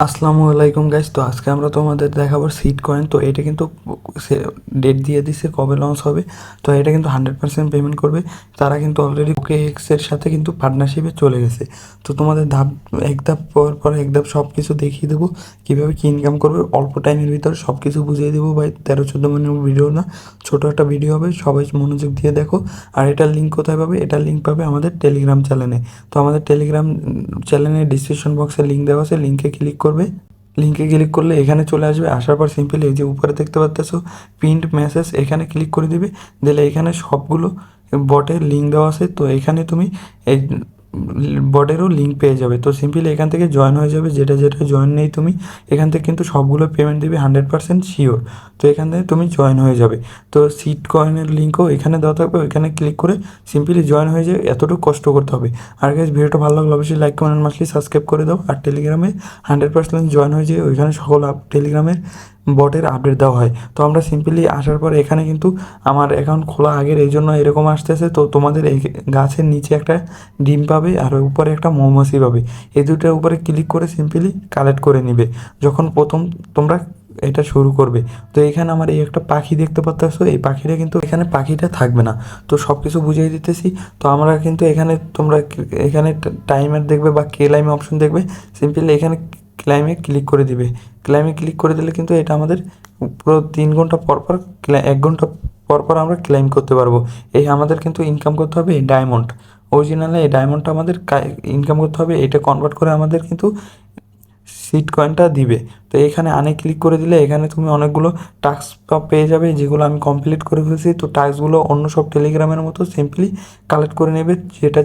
আসসালামু আলাইকুম গাইস। তো আজকে আমরা তোমাদের দেখাবো সিড কয়েন। তো এটা কিন্তু ডেট দিয়ে দিছে কবে লঞ্চ হবে। তো এটা কিন্তু 100% পেমেন্ট করবে। তারা কিন্তু অলরেডি ওকে এক্সের সাথে কিন্তু পার্টনারশিপে চলে গেছে। তো তোমাদের এক ধাপ পর এক ধাপ সব কিছু দেখিয়ে দেবো কীভাবে কী ইনকাম করবে অল্প টাইমের ভিতরে সব কিছু বুঝিয়ে দেবো ভাই। 13-14 মিনিট ভিডিও না, ছোটো একটা ভিডিও হবে, সবাই মনোযোগ দিয়ে দেখো। আর এটার লিঙ্ক কোথায় পাবে? এটার লিঙ্ক পাবে আমাদের টেলিগ্রাম চ্যানেলে। তো আমাদের টেলিগ্রাম চ্যানেলের ডিসক্রিপশন বক্সে লিঙ্ক দেওয়া আছে, লিঙ্কে ক্লিক করবে। লিঙ্কে ক্লিক করলে এখানে চলে আসবে। আসার পর সিম্পলি এই যে উপরে দেখতে পাচ্ছ প্রিন্ট মেসেজ, এখানে ক্লিক করে দিবে। দিলে এখানে সবগুলো বটের লিঙ্ক দেওয়া আছে। তো এখানে তুমি এই বটেরও লিঙ্ক পেয়ে যাবে। তো সিম্পলি এখান থেকে জয়েন হয়ে যাবে। যেটা জয়েন নেই তুমি, এখান থেকে কিন্তু সবগুলো পেমেন্ট দিবে 100% শিওর। তো এখান থেকে তুমি জয়েন হয়ে যাবে। তো সিট কয়েনের লিঙ্কও এখানে দেওয়া থাকবে, ওইখানে ক্লিক করে সিম্পলি জয়েন হয়ে যায়। এতটুকু কষ্ট করতে হবে। আর গাইস, ভিডিওটা ভালো লাগলে অবশ্যই লাইক কমেন্ট মাসলি সাবস্ক্রাইব করে দাও। আর টেলিগ্রামে 100% জয়েন হয়ে যায়, ওইখানে সকল টেলিগ্রামের বটের আপডেট দেওয়া হয়। তো আমরা সিম্পলি আসার পর এখানে কিন্তু আমার অ্যাকাউন্ট খোলা আগের, এই জন্য এরকম আসতেছে। তো তোমাদের এই গাছের নিচে একটা ডিম পাবে আর উপরে একটা মৌমাছি পাবে। এই দুটোর উপরে ক্লিক করে সিম্পলি কালেক্ট করে নিবে যখন প্রথম তোমরা এটা শুরু করবে। তো এখানে আমার এই একটা পাখি দেখতে পাচ্ছ, এই পাখিটা কিন্তু এখানে পাখিটা থাকবে না। তো সব কিছু বুঝিয়ে দিতেছি। তো আমরা কিন্তু এখানে তোমরা এখানে টাইমার দেখবে বা ক্লাইম অপশন দেখবে। সিম্পলি এখানে ক্লাইমে ক্লিক করে দিবে। ক্লাইমে ক্লিক করে দিলে কিন্তু এটা আমাদের পুরো 3 ঘন্টা পর পর 1 ঘন্টা পর পর আমরা ক্লাইম করতে পারবো। এই আমাদের কিন্তু ইনকাম করতে হবে এই ডায়মন্ড। অরিজিনালে এই ডায়মন্ডটা আমাদের ইনকাম করতে হবে। এটা কনভার্ট করে আমাদের কিন্তু সিট কয়েনটা দিবে। তো এখানে আনে ক্লিক করে দিলে এখানে তুমি অনেকগুলো টাস্ক পেয়ে যাবে, যেগুলো আমি কমপ্লিট করে ফেলেছি। তো টাস্কগুলো অন্য সব টেলিগ্রামের মতো সিম্পলি কালেক্ট করে নেবে।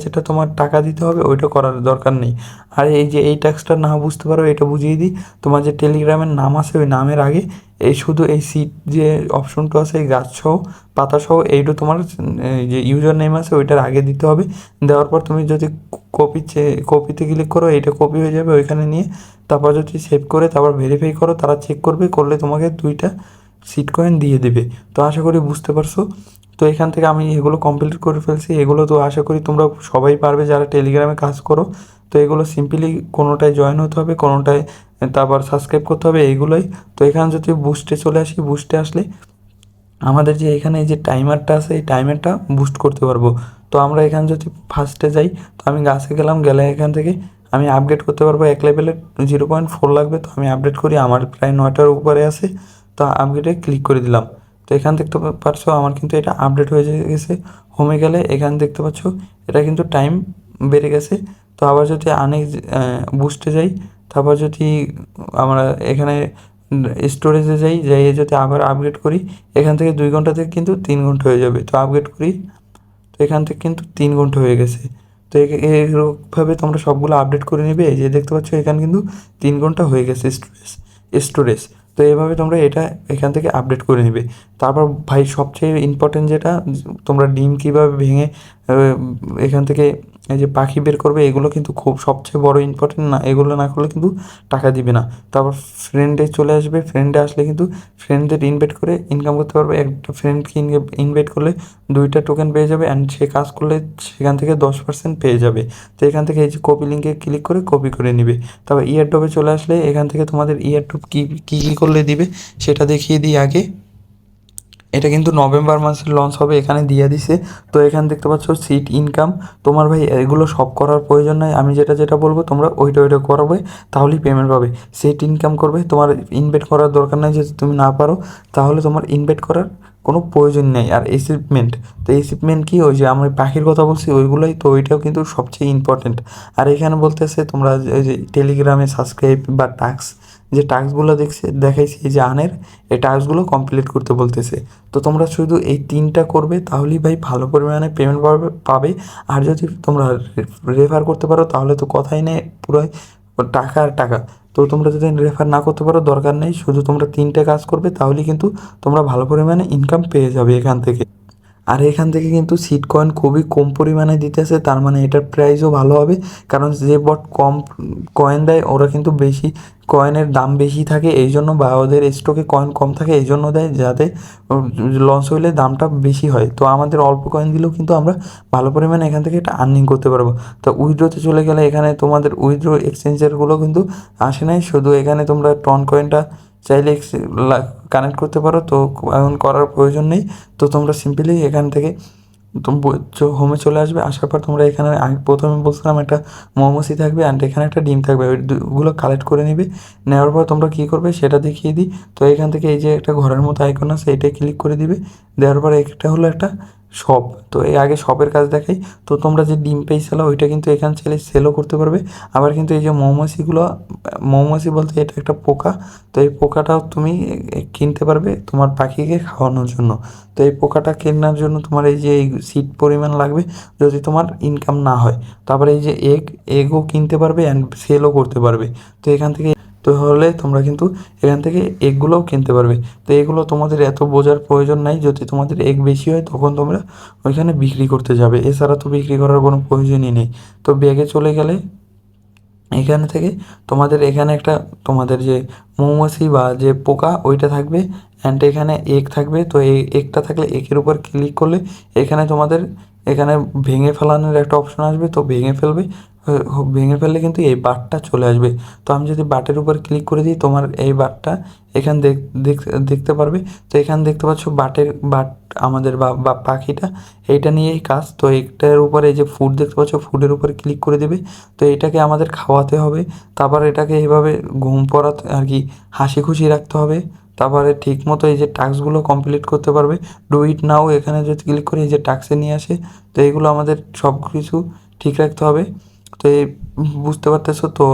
যেটা তোমার টাকা দিতে হবে ওইটা করার দরকার নেই। আর এই যে এই টাস্কটা না বুঝতে পারো, এটা বুঝিয়ে দিই। তোমার যে টেলিগ্রামের নাম আছে ওই নামের আগে এই শুধু এই সিট যে অপশনটা আছে, এই গাছসহ পাতাসহ, এইটা তোমার এই যে ইউজার নেম আছে ওইটার আগে দিতে হবে। দেওয়ার পর তুমি যদি কপিতে ক্লিক করো, এইটা কপি হয়ে যাবে ওইখানে নিয়ে। তারপর যদি সেভ করে তারপর ভেরিফাই করো, তারা চেক করবে, করলে তোমাকে 2টা সিট কয়েন দিয়ে দেবে। তো আশা করি বুঝতে পারছো। তো এখান থেকে আমি এগুলো কমপ্লিট করে ফেলছি। এগুলো তো আশা করি তোমরা সবাই পারবে যারা টেলিগ্রামে কাজ করো। তো এগুলো সিম্পলি কোনোটায় জয়েন হতে হবে, কোনোটায় তারপর সাবস্ক্রাইব করতে হবে, এইগুলোই। তো এখানে যদি বুস্টে চলে আসি, বুস্টে আসলে আমাদের যে এখানে যে টাইমারটা আছে এই টাইমারটা বুস্ট করতে পারবো। তো আমরা এখানে যদি ফার্স্টে যাই, তো আমি গাছে গেলে এখান থেকে আমি আপডেট করতে পারবো। 1 লেভেলের 0.4 লাগবে। তো আমি আপডেট করি, আমার প্রায় 9টার উপরে আছে। তো আপডেটে ক্লিক করে দিলাম। তো এখান দেখতে পারছো আমার কিন্তু এটা আপডেট হয়ে গেছে। হোমে গেলে এখানে দেখতে পাচ্ছ এটা কিন্তু টাইম বেড়ে গেছে। তো আবার যদি বুস্টে যাই, তারপর যদি আমরা এখানে স্টোরেজে যাই যদি আবার আপগ্রেড করি, এখান থেকে 2 ঘন্টা থেকে কিন্তু 3 ঘন্টা হয়ে যাবে। তো আপগ্রেড করি, তো এখান থেকে কিন্তু 3 ঘন্টা হয়ে গেছে। তো এরকমভাবে তোমরা সবগুলো আপডেট করে নেবে। এই যে দেখতে পাচ্ছ এখানে কিন্তু 3 ঘন্টা হয়ে গেছে স্টোরেজ। তো এইভাবে তোমরা এটা এখান থেকে আপডেট করে নেবে। তারপর ভাই সবচেয়ে ইম্পর্টেন্ট যেটা, তোমরা ডিম কীভাবে ভেঙে এখান থেকে এই যে পাখি বের করবে, এগুলো কিন্তু খুব সবচেয়ে বড় ইম্পর্টেন্ট না। এগুলো না করলে কিন্তু টাকা দিবে না। তারপর ফ্রেন্ডে চলে আসবে। ফ্রেন্ডে আসলে কিন্তু ফ্রেন্ডদের ইনভাইট করে ইনকাম করতে পারবে। একটা ফ্রেন্ডকে ইনভাইট করলে 2টা টোকেন পেয়ে যাবে। অ্যান্ড সে কাজ করলে সেখান থেকে 10% পেয়ে যাবে। তো এখান থেকে এই যে কপি লিঙ্কে ক্লিক করে কপি করে নিবে। তারপর ইয়ারড্রপে চলে আসলে এখান থেকে তোমাদের ইয়ারড্রপ কী করলে দিবে সেটা দেখিয়ে দিই আগে। এটা কিন্তু নভেম্বর মাসে লঞ্চ হবে, এখানে দিয়ে দিছে। তো এখানে দেখতে পাচ্ছ সিট ইনকাম। তোমার ভাই এগুলো সব করার প্রয়োজন নাই, আমি যেটা বলবো তোমরা ওইটা করবে, তাহলেই পেমেন্ট পাবে। সিট ইনকাম করবে, তোমার ইনভেস্ট করার দরকার নাই। যদি তুমি না পারো তাহলে তোমার ইনভেস্ট করার কোনো প্রয়োজন নেই। আর অ্যাচিভমেন্ট, তো অ্যাচিভমেন্ট কি, ওই যে আমি পাখির কথা বলছি ওইগুলোই। তো ওইটাও কিন্তু সবচেয়ে ইম্পর্টেন্ট। আর এখানে বলতেছে তোমরা ওই যে টেলিগ্রামে সাবস্ক্রাইব বা টাস্ক, যে টাস্কগুলো দেখাইছি এই যে এই টাস্কগুলো কমপ্লিট করতে বলতেছে। তো তোমরা শুধু এই 3টা করবে, তাহলেই ভাই ভালো পরিমাণে পেমেন্ট পাবে। আর যদি তোমরা রেফার করতে পারো তাহলে তো কথাই নেই, পুরো টাকা আর টাকা। তো তোমরা যদি রেফার না করতে পারো দরকার নেই, শুধু তোমরা 3টে কাজ করবে, তাহলেই কিন্তু তোমরা ভালো পরিমাণে ইনকাম পেয়ে যাবে এখান থেকে। আর এখান থেকে কিন্তু সিড কয়েন খুবই কম পরিমাণে দিতেছে, তার মানে এটার প্রাইসও ভালো হবে। কারণ যে বট কম কয়েন দেয় ওরা কিন্তু বেশি কয়েনের দাম বেশি থাকে এই জন্য, বা ওদের স্টকে কয়েন কম থাকে এই জন্য দেয়, যাতে লস হইলে দামটা বেশি হয়। তো আমাদের অল্প কয়েন দিলেও কিন্তু আমরা ভালো পরিমাণে এখান থেকে একটা আর্নিং করতে পারবো। তো উইথড্রোতে চলে গেলে এখানে তোমাদের উইথড্রো এক্সচেঞ্জারগুলো কিন্তু আসে নাই, শুধু এখানে তোমরা টন কয়েনটা চাইলে কানেক্ট করতে পারো। তো এখন করার প্রয়োজন নেই। তো তোমরা সিম্পলি এখান থেকে হোমে চলে আসবে। আসার পর তোমরা এখানে আমি প্রথমে বলছিলাম একটা মৌমাছি থাকবে অ্যান্ড এখানে একটা ডিম থাকবে, ওইগুলো কালেক্ট করে নিবে। নেওয়ার পর তোমরা কী করবে সেটা দেখিয়ে দিই। তো এখান থেকে এই যে একটা ঘরের মতো আইকন আছে, এইটাই ক্লিক করে দিবে। দেওয়ার পর একটা হলো একটা শপ। তো এই আগে শপের কাজ দেখাই। তো তোমরা যে ডিম পেয়েছিলো ওইটা কিন্তু এখানে চাইলে সেলও করতে পারবে। আবার কিন্তু এই যে মৌমাছিগুলো, মৌমাছি বলতে এটা একটা পোকা। তো এই পোকাটাও তুমি কিনতে পারবে তোমার পাখিকে খাওয়ানোর জন্য। তো এই পোকাটা কেনার জন্য তোমার এই যে এই সিড পরিমাণ লাগবে, যদি তোমার ইনকাম না হয়। তারপরে এই যে এগও কিনতে পারবে অ্যান্ড সেলও করতে পারবে। তো এখান থেকে তো হলে তোমরা কিন্তু এখান থেকে এগগুলোও কিনতে পারবে। তো এগুলো তোমাদের এত বোঝার প্রয়োজন নাই, যদি তোমাদের এগ বেশি হয় তখন তোমরা ওইখানে বিক্রি করতে যাবে, এছাড়া তো বিক্রি করার কোনো প্রয়োজনই নেই। তো ব্যাগে চলে গেলে এখানে থেকে তোমাদের এখানে একটা তোমাদের যে মৌমাছি বা যে পোকা ওইটা থাকবে অ্যান্ড এখানে এগ থাকবে। তো এই এগটা থাকলে এগের উপর ক্লিক করলে এখানে তোমাদের এখানে ভেঙে ফেলানোর একটা অপশন আসবে। তো ভেঙে ফেলবে, ভেঙে ফেললে কিন্তু এই বাটটা চলে আসবে। তো আমি যদি বাটের উপর ক্লিক করে দিই তোমার এই বাটটা এখান দেখতে পারবে। তো এখানে দেখতে পাচ্ছ বাট আমাদের বা পাখিটা এইটা নিয়েই কাজ। তো এইটার উপরে এই যে ফুড দেখতে পাচ্ছ, ফুডের উপরে ক্লিক করে দেবে। তো এটাকে আমাদের খাওয়াতে হবে, তারপর এটাকে এইভাবে ঘুম পড়াতে আর কি হাসি খুশি রাখতে হবে। তারপরে ঠিক মতো এই যে টাস্কগুলো কমপ্লিট করতে পারবে। ডু ইট নাও এখানে যদি ক্লিক করি এই যে টাস্কে নিয়ে আসে। তো এইগুলো আমাদের সব কিছু ঠিক রাখতে হবে। তো এই বুঝতে পারতেছো তো,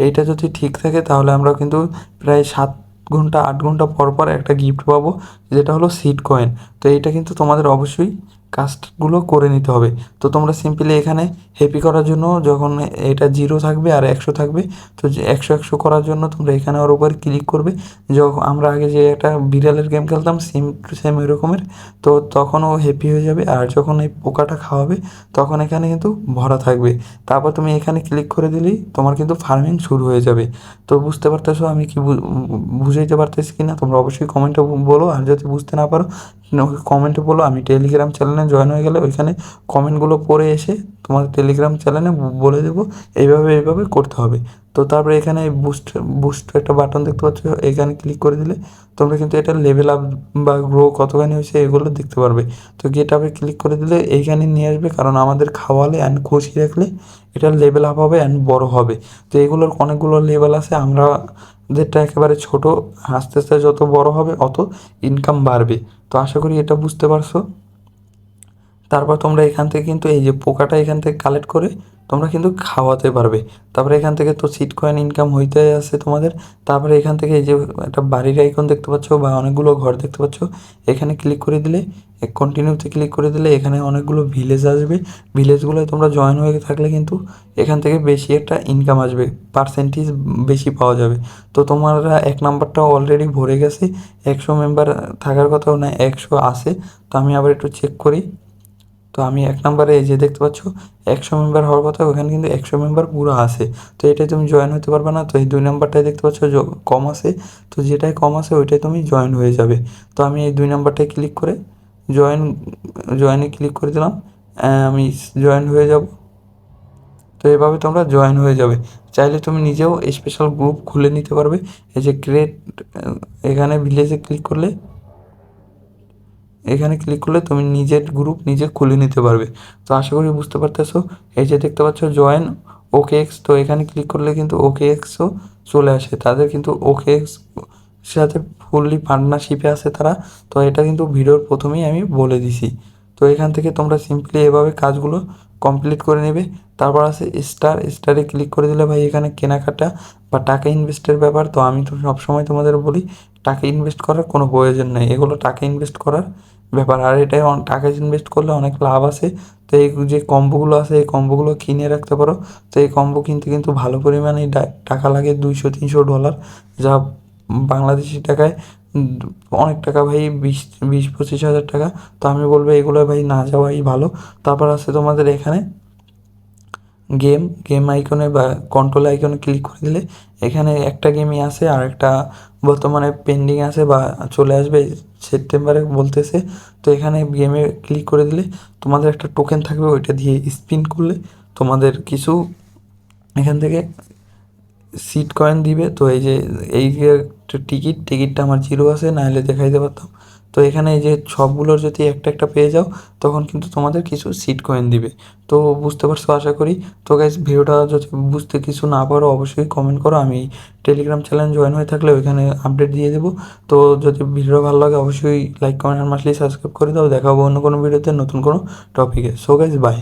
এইটা যদি ঠিক থাকে তাহলে আমরা কিন্তু প্রায় 7 ঘন্টা 8 ঘন্টা পর পর একটা গিফট পাবো, যেটা হলো সিড কয়েন। তো এইটা কিন্তু তোমাদের অবশ্যই কাজগুলো করে নিতে হবে। তো তোমরা সিম্পলি এখানে হ্যাপি করার জন্য যখন এটা 0 থাকবে আর 100 থাকবে, তো যে 100 করার জন্য তোমরা এখানে ওর উপর ক্লিক করবে। যখন আমরা আগে যে একটা বিড়ালের গেম খেলতাম সেম টু সেম ওই রকমের, তো তখন ও হ্যাপি হয়ে যাবে। আর যখন এই পোকাটা খাওয়াবে তখন এখানে কিন্তু ভরা থাকবে। তারপর তুমি এখানে ক্লিক করে দিলেই তোমার কিন্তু ফার্মিং শুরু হয়ে যাবে। তো বুঝতে পারতেছো আমি কি বুঝাইতে পারতেছি কিনা? তোমরা অবশ্যই কমেন্টে বলো। আর যদি বুঝতে না পারো কমেন্টে বলো। আমি টেলিগ্রাম চ্যানেলে জয়েন হয়ে গেলে ওইখানে কমেন্টগুলো পড়ে এসে তোমার টেলিগ্রাম চ্যানেলে বলে দেবো এইভাবে করতে হবে। তো তারপরে এখানে বুস্ট বুস্ট একটা বাটন দেখতে পাচ্ছ, এখানে ক্লিক করে দিলে তোমরা কিন্তু এটা লেভেল আপ বা গ্রো কতখানি হয়েছে এগুলো দেখতে পারবে। তো গেট আপে ক্লিক করে দিলে এইখানে নিয়ে আসবে, কারণ আমাদের খাওয়ালে অ্যান্ড খুশি রাখলে এটা লেভেল আপ হবে অ্যান্ড বড় হবে। তো এগুলোর অনেকগুলো লেভেল আছে, আমরা যেটা একেবারে ছোট, আস্তে আস্তে যত বড় হবে অত ইনকাম বাড়বে। তো আশা করি এটা বুঝতে পারছো। তারপর তোমরা এখান থেকে কিন্তু এই যে পোকাটা এখান থেকে কালেক্ট করে তোমরা কিন্তু খাওয়াতে পারবে। তারপরে এখান থেকে তো সিট কয়েন ইনকাম হইতে আছে তোমাদের। তারপরে এখান থেকে এই যে একটা বাড়ির আইকন দেখতে পাচ্ছ বা অনেকগুলো ঘর দেখতে পাচ্ছ, এখানে ক্লিক করে দিলে কন্টিনিউতে ক্লিক করে দিলে এখানে অনেকগুলো ভিলেজ আসবে। ভিলেজগুলোয় তোমরা জয়েন হয়ে থাকলে কিন্তু এখান থেকে বেশি একটা ইনকাম আসবে, পার্সেন্টেজ বেশি পাওয়া যাবে। তো তোমরা 1 নাম্বারটা অলরেডি ভরে গেছে, 100 মেম্বার থাকার কথাও না, 100 আছে। তো আমি আবার একটু চেক করি। তো আমি 1 নাম্বারে এই যে দেখতে পাচ্ছ 100 মেম্বার হওয়ার কথা, ওখানে কিন্তু 100 মেম্বার পুরো আছে। তো এটাই তুমি জয়েন হতে পারবে না। তো এই 2 নাম্বারটাই দেখতে পাচ্ছ কম আছে, তো যেটাই কম আছে ওইটাই তুমি জয়েন হয়ে যাবে। তো আমি এই 2 নাম্বারটায় ক্লিক করে জয়েন জয়েনে ক্লিক করে দিলাম, আমি জয়েন হয়ে যাব। তো এভাবে তোমরা জয়েন হয়ে যাবে। চাইলে তুমি নিজেও স্পেশাল গ্রুপ খুলে নিতে পারবে। এই যে ক্রিয়েট, এখানে ভিলেজে ক্লিক করলে, এখানে ক্লিক করলে তুমি নিজের গ্রুপ নিজে খুলে নিতে পারবে। তো আশা করি বুঝতে পারতেছো। এই যে দেখতে পাচ্ছ জয়েন ওকে এক্স, তো এখানে ক্লিক করলে কিন্তু ওকে এক্সও চলে আসে। তাদের কিন্তু ওকে এক্স সাথে ফুললি পার্টনারশিপে আছে তারা। তো এটা কিন্তু ভিডিওর প্রথমেই আমি বলে দিছি। তো এখান থেকে তোমরা সিম্পলি এভাবে কাজগুলো কমপ্লিট করে নেবে। তারপর আছে স্টারে ক্লিক করে দিলে ভাই এখানে কেনাকাটা বা টাকা ইনভেস্টের ব্যাপার। তো আমি তো সবসময় তোমাদের বলি টাকা ইনভেস্ট করার কোনো প্রয়োজন নেই, এগুলো টাকা ইনভেস্ট করার ব্যাপার। আর এটাই টাকা ইনভেস্ট করলে অনেক লাভ আছে। তো এই যে কম্বোগুলো আছে এই কম্বোগুলো কিনে রাখতে পারো। তো এই কম্বো কিনতে কিন্তু ভালো পরিমাণে টাকা লাগে, $200-300, যা বাংলাদেশি টাকায় উম, অনেক টাকা ভাই, 20-25 হাজার টাকা। তো আমি বলবো এগুলো ভাই না যাওয়াই ভালো। তারপর আছে তোমাদের এখানে গেম আইকনে বা কন্ট্রোল আইকনে ক্লিক করে দিলে এখানে একটা গেমই আছে, আর একটা বর্তমানে পেন্ডিং আছে বা চলে আসবে সেপ্টেম্বরে বলতেছে। তো এখানে গেমে ক্লিক করে দিলে তোমাদের একটা টোকেন থাকবে, ওইটা দিয়ে স্পিন করলে তোমাদের কিছু এখান থেকে সিট কয়েন দিবে। তো এই যে এই যে টিকিটটা আমার 0 আছে, নাহলে দেখাইতে পারতাম। তো এখানে এই যে সবগুলোর যদি একটা একটা পেয়ে যাও তখন কিন্তু তোমাদের কিছু সিট কয়েন দিবে। তো বুঝতে পারছো আশা করি। তো গাইস, ভিডিওটা যদি বুঝতে কিছু না পারো অবশ্যই কমেন্ট করো, আমি টেলিগ্রাম চ্যানেল জয়েন হয়ে থাকলে ওইখানে আপডেট দিয়ে দেবো। তো যদি ভিডিও ভালো লাগে অবশ্যই লাইক কমেন্ট আর মাসলি সাবস্ক্রাইব করে দাও। দেখাবো অন্য কোনো ভিডিওতে নতুন কোনো টপিকে। So guys, by.